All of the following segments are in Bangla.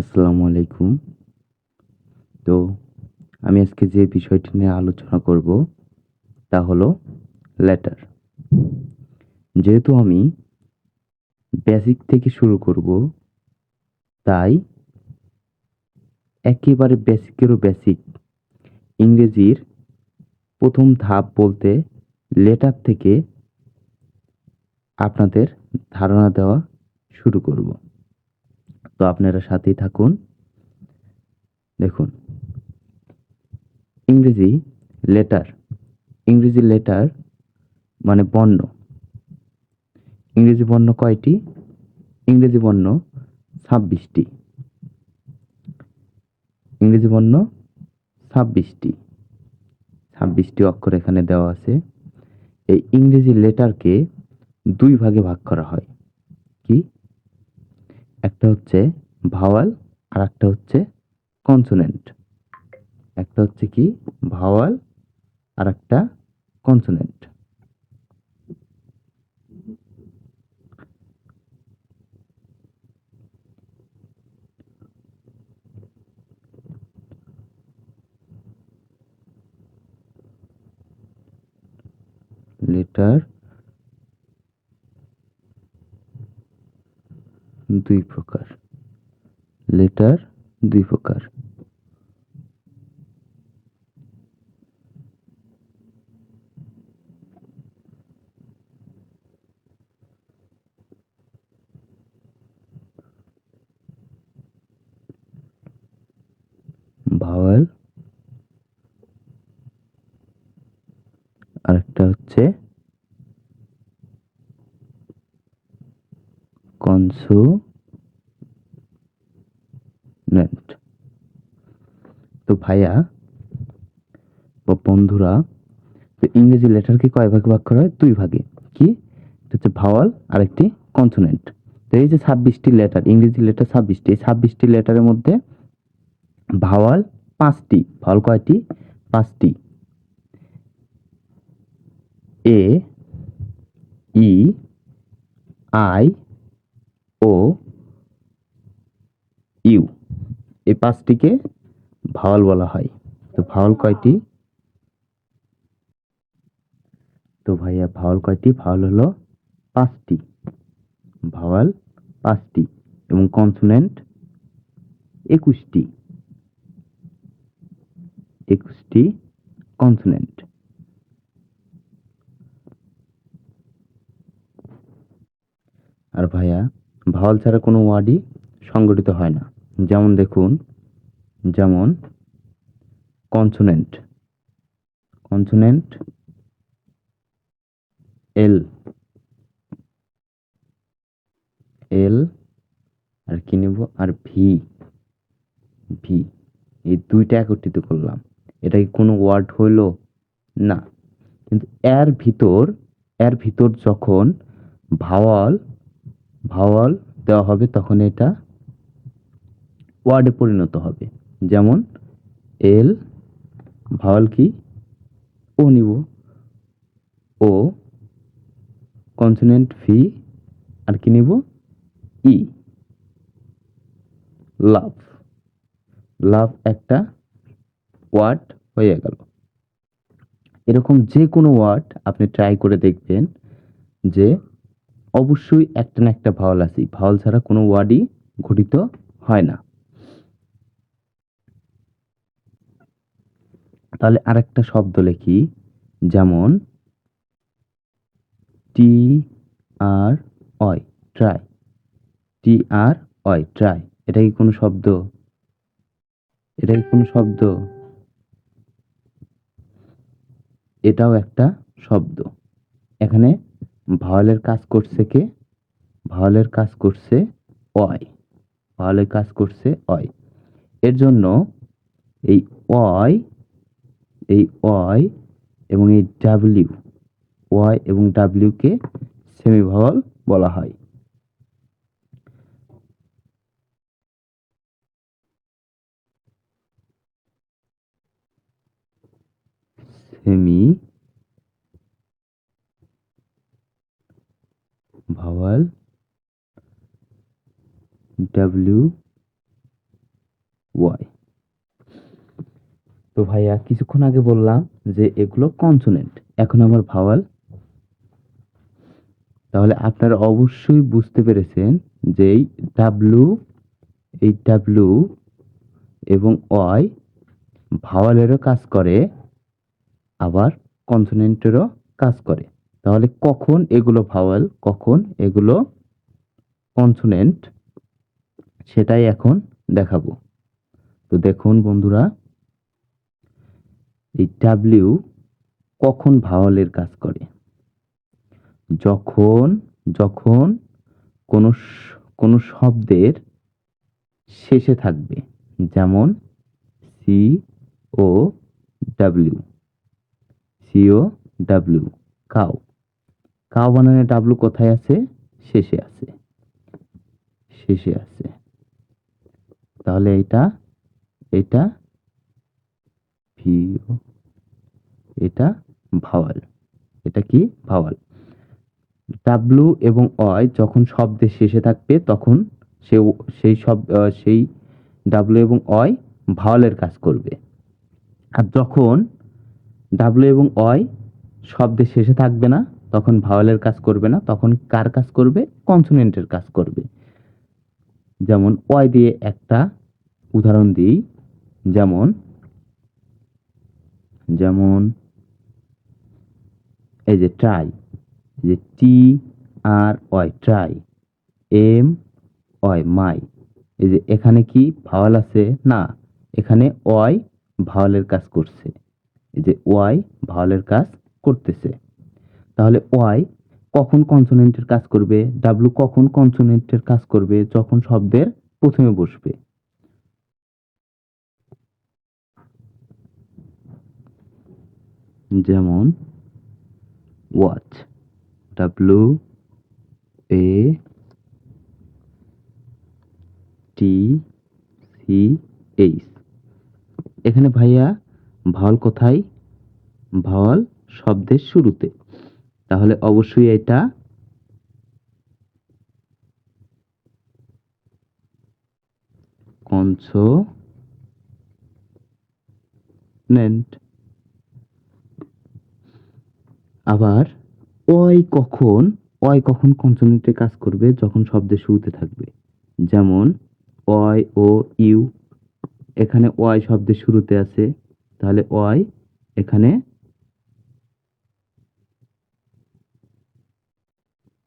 আসসালামু আলাইকুম। তো আমি আজকে যে বিষয়টি নিয়ে আলোচনা করব তা হলো লেটার। যেহেতু আমি বেসিক থেকে শুরু করব, তাই একেবারে বেসিকেরও বেসিক ইংরেজির প্রথম ধাপ বলতে লেটার থেকে আপনাদের ধারণা দেওয়া শুরু করব। তো আপনারা সাথেই থাকুন। দেখুন, ইংরেজি লেটার, ইংরেজি লেটার মানে বর্ণ। ইংরেজি বর্ণ কয়টি? ইংরেজি বর্ণ 26টি। ইংরেজি বর্ণ 26টি। 26টি অক্ষর এখানে দেওয়া আছে। এই ইংরেজি লেটারকে দুই ভাগে ভাগ করা হয়। কি? একটা হচ্ছে ভাওয়াল আর একটা হচ্ছে কনসোনেন্ট। একটা হচ্ছে কি ভাওয়াল আর একটা কনসোনেন্ট। লেটার দুই প্রকার। লেটার দুই প্রকার। ভাওয়াল আর একটা হচ্ছে কনসোনেন্ট। তো ভাইয়া বা বন্ধুরা, তো ইংরেজি লেটারকে কয় ভাগে ভাগ করা হয়? দুই ভাগে। কি? এটা হচ্ছে ভাওয়াল আর একটি কনসোনেন্ট। তো এই যে 26টি লেটার, ইংরেজি লেটার 26টি, এই 26টি লেটারের মধ্যে ভাওয়াল 5টি। ভাওয়াল কয়টি? 5টি। এ, ই, আই, ও, ইউ। এই 5টিকে ভাওয়াল বলা হয়। তো ভাওয়াল কয়টি? তো ভাইয়া ভাওয়াল কয়টি? ভাওয়াল হলো 5টি। ভাওয়াল 5টি এবং কনসোনেন্ট 21টি। 21টি কনসোনেন্ট। আর ভাইয়া ভাওয়াল ছাড়া কোনো ওয়ার্ডই সংগঠিত হয় না। যেমন দেখুন, যেমন কনসোনেন্ট। কনসোনেন্ট এল, এল আর কি নেব? আর ভি, ভি। এই দুইটা একত্রিত করলাম। এটা কি কোনো ওয়ার্ড হইল? না। কিন্তু এর ভিতর যখন ভাওয়াল ভাওয়াল দেওয়া হবে তখন এটা ওয়ার্ডে পরিণত হবে। যেমন এল, ভাওয়াল কি? ও নিব, ও। কনসোনেন্ট ভি আর কি নিব? ই। লাভ। লাভ একটা ওয়ার্ড হয়ে গেল। এরকম যে কোনো ওয়ার্ড আপনি ট্রাই করে দেখবেন যে অবশ্যই একটা না একটা ভাওয়াল আছে। ভাওয়াল ছাড়া কোনো ওয়ার্ডই গঠিত হয় না। তাহলে আরেকটা শব্দ লিখি, যেমন টি আর অয়, ট্রাই। টি আর অয়, ট্রাই। এটা কি কোনো শব্দ? এটা কি কোনো শব্দ? এটাও একটা শব্দ। এখানে ভাওয়ালের কাজ করছে কে? ভাওয়ালের কাজ করছে অয়। ভাওয়ালের কাজ করছে অয়। এর জন্য এই অয়, এই অয় এবং এই ডাব্লিউ, ওয়াই এবং ডাব্লিউ কে সেমি ভাওয়াল বলা হয়। Semi vowel, W Y. তো ভাইয়া কিছুক্ষণ আগে বললাম যে এগুলো কনসোনেন্ট, এখন আমার ভাওয়াল। তাহলে আপনারা অবশ্যই বুঝতে পেরেছেন যে এই ডাব্লু এবং ওয়াই ভাওয়ালেরও কাজ করে, আবার কনসোনেন্টেরও কাজ করে। তাহলে কখন এগুলো ভাওয়াল, কখন এগুলো কনসোনেন্ট, সেটাই এখন দেখাবো। তো দেখুন বন্ধুরা, এই ডাব্লিউ কখন ভাওয়ালের কাজ করে? যখন যখন কোনো শব্দের শেষে থাকবে, যেমন C O W, C O W, cow. Cow বানানে ডাব্লু কোথায় আছে? শেষে আছে, শেষে আছে। তাহলে এটা এটা ভিও, এটা ভাওয়াল। এটা কি? ভাওয়াল। ডাব্লু এবং অয় যখন শব্দের শেষে থাকবে তখন সেই ডাব্লু এবং অয় ভাওয়ালের কাজ করবে। আর যখন ডাব্লু এবং অয় শব্দের শেষে থাকবে না তখন ভাওয়ালের কাজ করবে না, তখন কার কাজ করবে? কনসোনেন্টের কাজ করবে। যেমন অয় দিয়ে একটা উদাহরণ দিই, যেমন যেমন এই যে ট্রাই, যে টি আর ওয়াই, ট্রাই। এম ওয়াই, মাই। এই যে এখানে কি ভাওয়াল আছে? না, এখানে ওয়াই ভাওয়ালের কাজ করছে। এই যে ওয়াই ভাওয়ালের কাজ করতেছে। তাহলে ওয়াই কখন কনসোনেন্টের কাজ করবে? ডাব্লু কখন কনসোনেন্টের কাজ করবে? যখন শব্দের প্রথমে বসবে। যেমন watch, W A T C H. এখানে ভাইয়া ভাওয়াল কোথায়? ভাওয়াল শব্দের শুরুতে। তাহলে অবশ্যই এটা কনসোনেন্ট। আবার ওয়াই কখন কনসোনেন্টের কাজ করবে? যখন শব্দের শুরুতে থাকবে। যেমন ওয়াই ও ইউ, এখানে ওয়াই শব্দের শুরুতে আছে, তাহলে ওয়াই এখানে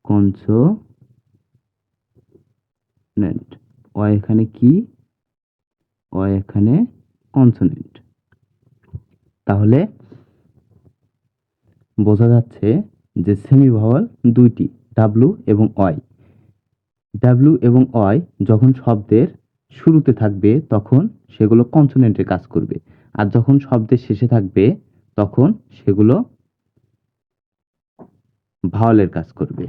কনসোনেন্ট। ওয়াই এখানে কি? ওয়াই এখানে কনসোনেন্ট। তাহলে বোঝা যাচ্ছে যে সেমি ভাওয়াল দুইটি, ডাব্লু এবং ওয়াই। ডাব্লু এবং ওয়াই যখন শব্দের শুরুতে থাকবে তখন সেগুলো কনসোনেন্টের কাজ করবে, আর যখন শব্দের শেষে থাকবে তখন সেগুলো ভাওয়ালের কাজ করবে।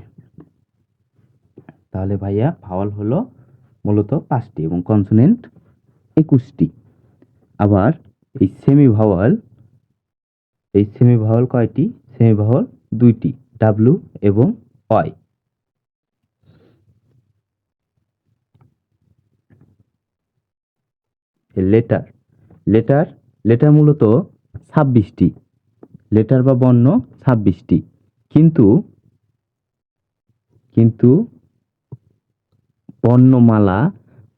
তাহলে ভাইয়া ভাওয়াল হলো মূলত 5টি এবং কনসোনেন্ট 21টি। আবার এই সেমি ভাওয়াল কয়টি? সেমি ভাওয়াল 2টি, ডাব্লু এবং ওয়াই। লেটার লেটার লেটার মূলত 26টি, লেটার বা বর্ণ 26টি, কিন্তু কিন্তু বর্ণমালা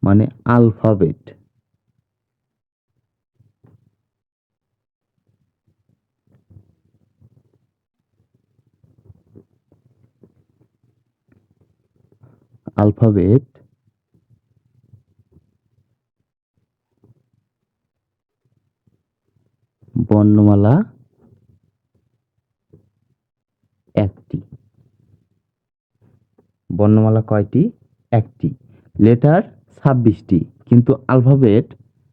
মানে আলফাবেট আলফাবেট বর্ণমালা 1টি। বর্ণমালা কয়টি? 1টি। লেটার 26টি, কিন্তু আলফাবেট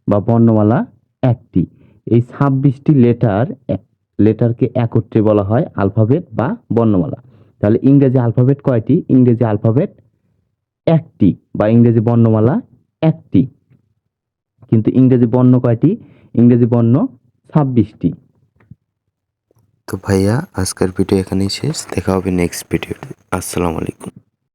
বা বর্ণমালা 1টি। এই 26টি লেটারকে একত্রে বলা হয় আলফাবেট বা বর্ণমালা। তাহলে ইংরেজি আলফাবেট কয়টি? ইংরেজি আলফাবেট 1টি বা ইংরেজি বর্ণমালা 1টি, কিন্তু ইংরেজি বর্ণ কয়টি? ইংরেজি বর্ণ 26টি। তো ভাইয়া আজকের ভিডিও এখানেই শেষ, দেখা হবে নেক্সট ভিডিওতে। আসসালামু আলাইকুম।